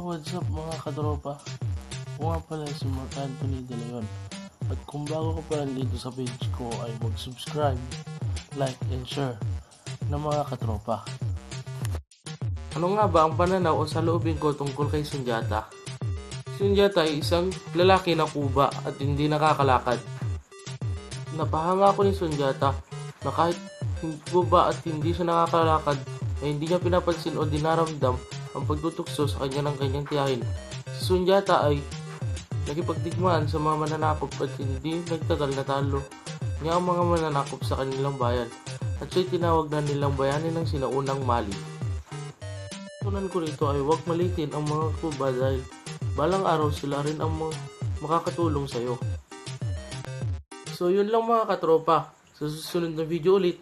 What's up mga katropa? Ako nga pala si Mark Anthony De Leon. At kung bago ka pa lang dito sa page ko ay mag-subscribe, like, and share na mga katropa. Ano nga ba ang pananaw o saloobin ko tungkol kay Sundiata? Sundiata ay isang lalaki na kuba at hindi nakakalakad. Napahanga ako ni Sundiata na kahit kuba at hindi siya nakakalakad ay hindi niya pinapansin o dinaramdam ang pagtutukso sa kanya ng kanyang tiyahin. Si Sundiata ay nakipagdigmaan sa mga mananakop at hindi nagtagal na talo niya ang mga mananakop sa kanilang bayan at siya'y tinawag na nilang bayani ng sinaunang Mali. Tunan ko rito ay huwag malitin ang mga kuba dahil balang araw sila rin ang makakatulong sa'yo. So yun lang mga katropa. Sa susunod na video ulit,